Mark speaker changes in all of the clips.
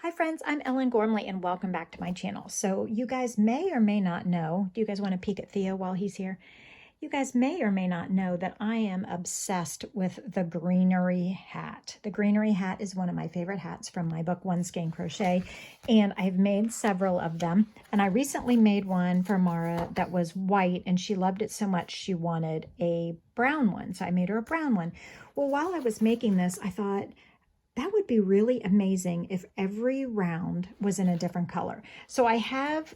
Speaker 1: Hi friends, I'm Ellen Gormley and welcome back to my channel. So you guys may or may not know, do you guys want to peek at Theo while he's here? You guys may or may not know that I am obsessed with the Greenery hat. The Greenery hat is one of my favorite hats from my book, One Skein Crochet, and I've made several of them. And I recently made one for Mara that was white, and she loved it so much she wanted a brown one, so I made her a brown one. Well, while I was making this, I thought, that would be really amazing if every round was in a different color. So I have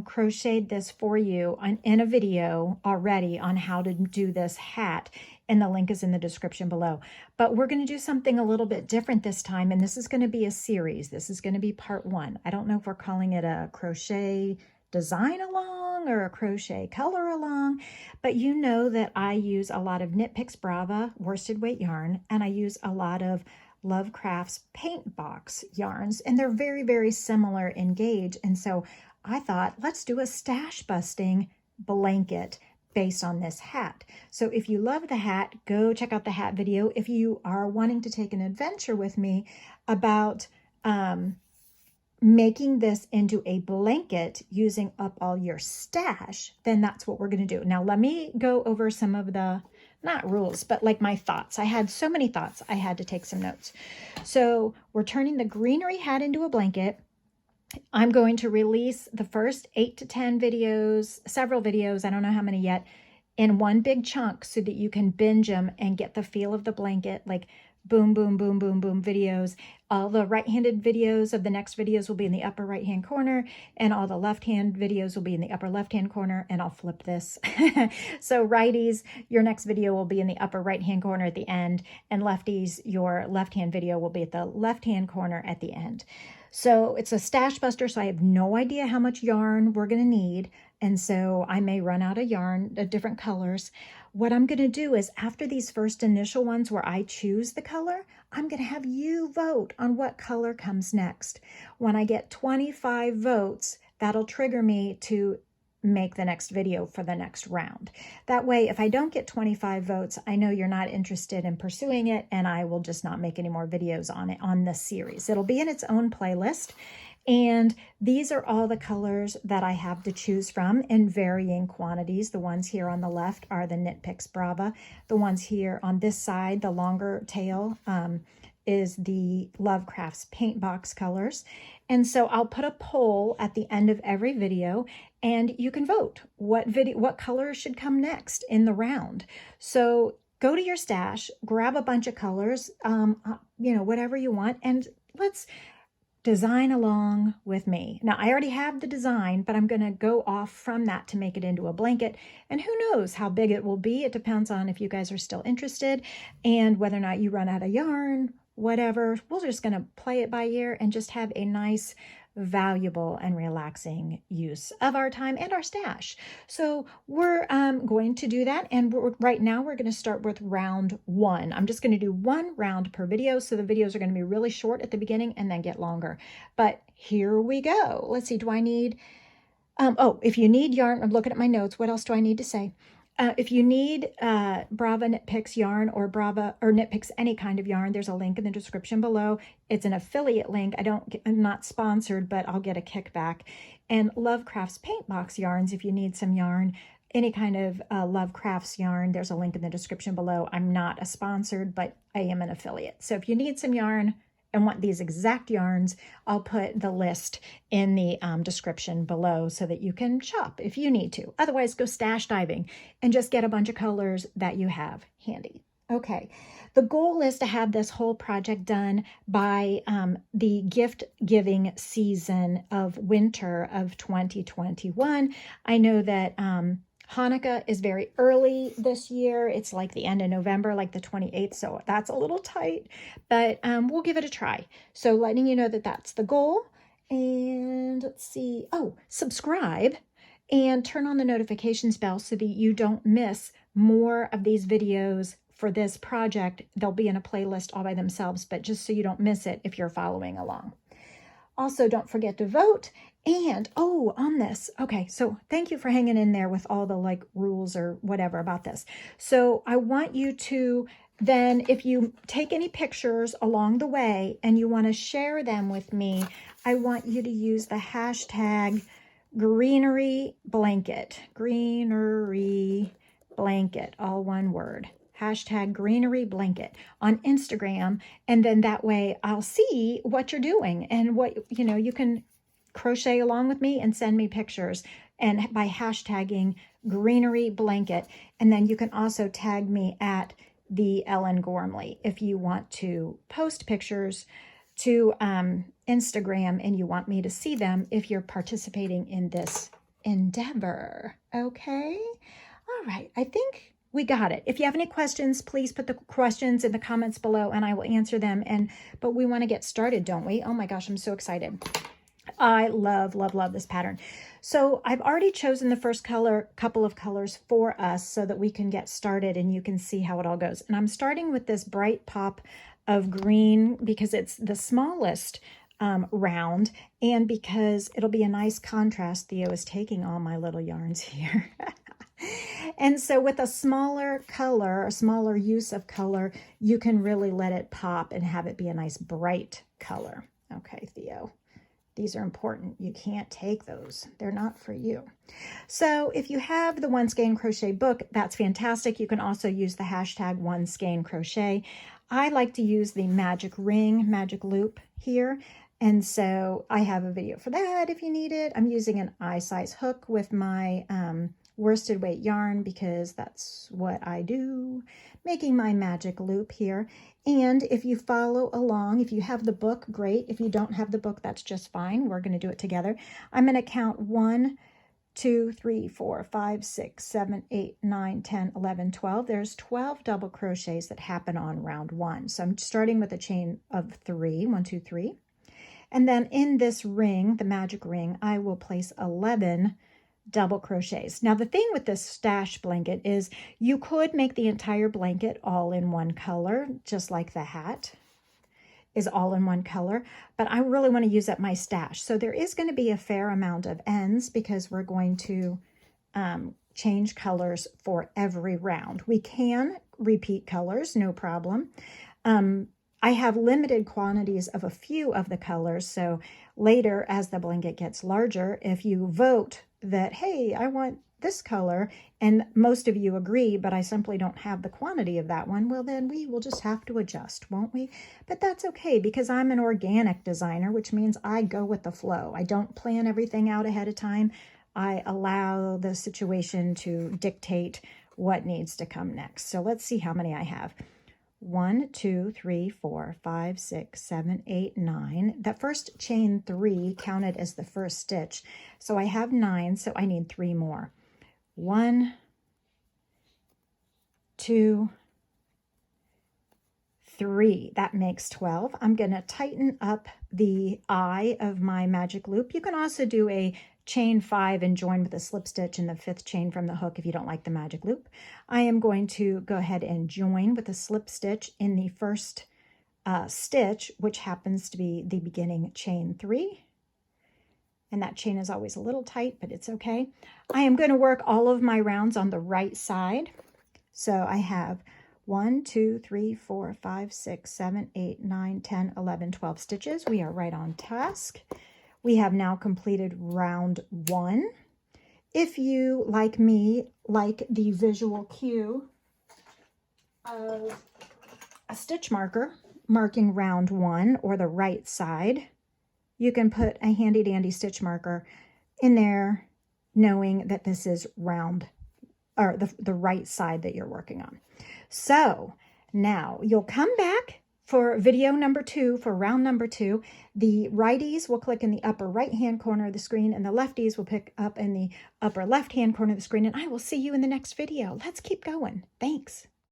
Speaker 1: crocheted this for you in a video already on how to do this hat, and the link is in the description below. But we're going to do something a little bit different this time, and this is going to be a series. This is going to be part one. I don't know if we're calling it a crochet design along or a crochet color along, but you know that I use a lot of Knit Picks Brava worsted weight yarn, and I use a lot of Lovecraft's paint box yarns, and they're very, very similar in gauge. And so I thought, let's do a stash busting blanket based on this hat. So if you love the hat, go check out the hat video. If you are wanting to take an adventure with me about making this into a blanket using up all your stash, then that's what we're going to do. Now, let me go over some of the, not rules, but like my thoughts. I had so many thoughts, I had to take some notes. So we're turning the Greenery hat into a blanket. I'm going to release the first 8 to 10 videos, several videos, I don't know how many yet, in one big chunk so that you can binge them and get the feel of the blanket, like boom, boom, boom, boom, boom videos. All the right-handed videos of the next videos will be in the upper right-hand corner, and all the left-hand videos will be in the upper left-hand corner, and I'll flip this. So righties, your next video will be in the upper right-hand corner at the end, and lefties, your left-hand video will be at the left-hand corner at the end. So it's a stash buster, so I have no idea how much yarn we're going to need, and so I may run out of yarn of different colors. What I'm going to do is, after these first initial ones where I choose the color, I'm going to have you vote on what color comes next. When I get 25 votes, that'll trigger me to make the next video for the next round. That way, if I don't get 25 votes, I know you're not interested in pursuing it, and I will just not make any more videos on it on this series. It'll be in its own playlist. And these are all the colors that I have to choose from in varying quantities. The ones here on the left are the Knit Picks Brava. The ones here on this side, the longer tail, is the Lovecraft's paint box colors. And so I'll put a poll at the end of every video, and you can vote what color should come next in the round. So go to your stash, grab a bunch of colors, whatever you want, and let's design along with me. Now, I already have the design, but I'm going to go off from that to make it into a blanket. And who knows how big it will be. It depends on if you guys are still interested and whether or not you run out of yarn, whatever. We're just going to play it by ear and just have a nice, valuable and relaxing use of our time and our stash. So we're going to do that, and right now we're going to start with round one. I'm just going to do one round per video, so the videos are going to be really short at the beginning and then get longer. But here we go. Let's see, do I need if you need yarn, I'm looking at my notes, what else do I need to say? If you need Brava Knit Picks yarn or Brava or Knit Picks any kind of yarn, there's a link in the description below. It's an affiliate link. I'm not sponsored, but I'll get a kickback. And Lovecraft's paint box yarns, if you need some yarn, any kind of Lovecraft's yarn, there's a link in the description below. I'm not a sponsored, but I am an affiliate. So if you need some yarn and want these exact yarns, I'll put the list in the description below so that you can shop if you need to. Otherwise, go stash diving and just get a bunch of colors that you have handy. Okay, the goal is to have this whole project done by the gift giving season of winter of 2021. I know that Hanukkah is very early this year. It's like the end of November, like the 28th, so that's a little tight, but we'll give it a try. So letting you know that that's the goal. And let's see, subscribe and turn on the notifications bell so that you don't miss more of these videos for this project. They'll be in a playlist all by themselves, but just so you don't miss it if you're following along. Also, don't forget to vote. And, on this, okay, so thank you for hanging in there with all the rules or whatever about this. So I want you to then, if you take any pictures along the way and you want to share them with me, I want you to use the hashtag Greenery Blanket. Greenery Blanket, all one word. Hashtag Greenery Blanket on Instagram. And then that way I'll see what you're doing and what, you know, you can crochet along with me and send me pictures, and by hashtagging Greenery Blanket. And then you can also tag me at the Ellen Gormley if you want to post pictures to Instagram and you want me to see them if you're participating in this endeavor. Okay? All right. I think we got it. If you have any questions, please put the questions in the comments below and I will answer them. But we want to get started, don't we? Oh my gosh, I'm so excited. I love, love, love this pattern. So I've already chosen the first couple of colors for us so that we can get started and you can see how it all goes. And I'm starting with this bright pop of green because it's the smallest round and because it'll be a nice contrast. Theo is taking all my little yarns here. And so with a smaller color, a smaller use of color, you can really let it pop and have it be a nice bright color. Okay, Theo. These are important. You can't take those. They're not for you. So if you have the One Skein Crochet book, that's fantastic. You can also use the hashtag One Skein Crochet. I like to use the magic ring, magic loop here. And so I have a video for that if you need it. I'm using an eye-size hook with my worsted weight yarn because that's what I do, making my magic loop here. And if you follow along, if you have the book, great. If you don't have the book, that's just fine. We're going to do it together. I'm going to count 1, 2, 3, 4, 5, 6, 7, 8, 9, 10, 11, 12. There's 12 double crochets that happen on round 1. So I'm starting with a chain of 3, 1, 2, 3. And then in this ring, the magic ring, I will place 11 double crochets. Now the thing with this stash blanket is you could make the entire blanket all in one color, just like the hat is all in one color, but I really want to use up my stash. So there is going to be a fair amount of ends because we're going to change colors for every round. We can repeat colors, no problem. I have limited quantities of a few of the colors, so later as the blanket gets larger, if you vote that, hey, I want this color, and most of you agree, but I simply don't have the quantity of that one, well, then we will just have to adjust, won't we? But that's okay, because I'm an organic designer, which means I go with the flow. I don't plan everything out ahead of time. I allow the situation to dictate what needs to come next. So let's see how many I have. 1, 2, 3, 4, 5, 6, 7, 8, 9. That first chain 3 counted as the first stitch. So I have 9, so I need 3 more. 1, 2, 3. That makes 12. I'm going to tighten up the eye of my magic loop. You can also do a chain 5 and join with a slip stitch in the 5th chain from the hook if you don't like the magic loop. I am going to go ahead and join with a slip stitch in the first stitch, which happens to be the beginning chain 3. And that chain is always a little tight, but it's okay. I am going to work all of my rounds on the right side. So I have 1, 2, 3, 4, 5, 6, 7, 8, 9, 10, 11, 12 stitches. We are right on task. We have now completed round 1. If you, like me, like the visual cue of a stitch marker marking round 1 or the right side, you can put a handy dandy stitch marker in there knowing that this is round or the right side that you're working on. So now you'll come back for video number 2, for round number 2. The righties will click in the upper right-hand corner of the screen, and the lefties will pick up in the upper left-hand corner of the screen, and I will see you in the next video. Let's keep going. Thanks.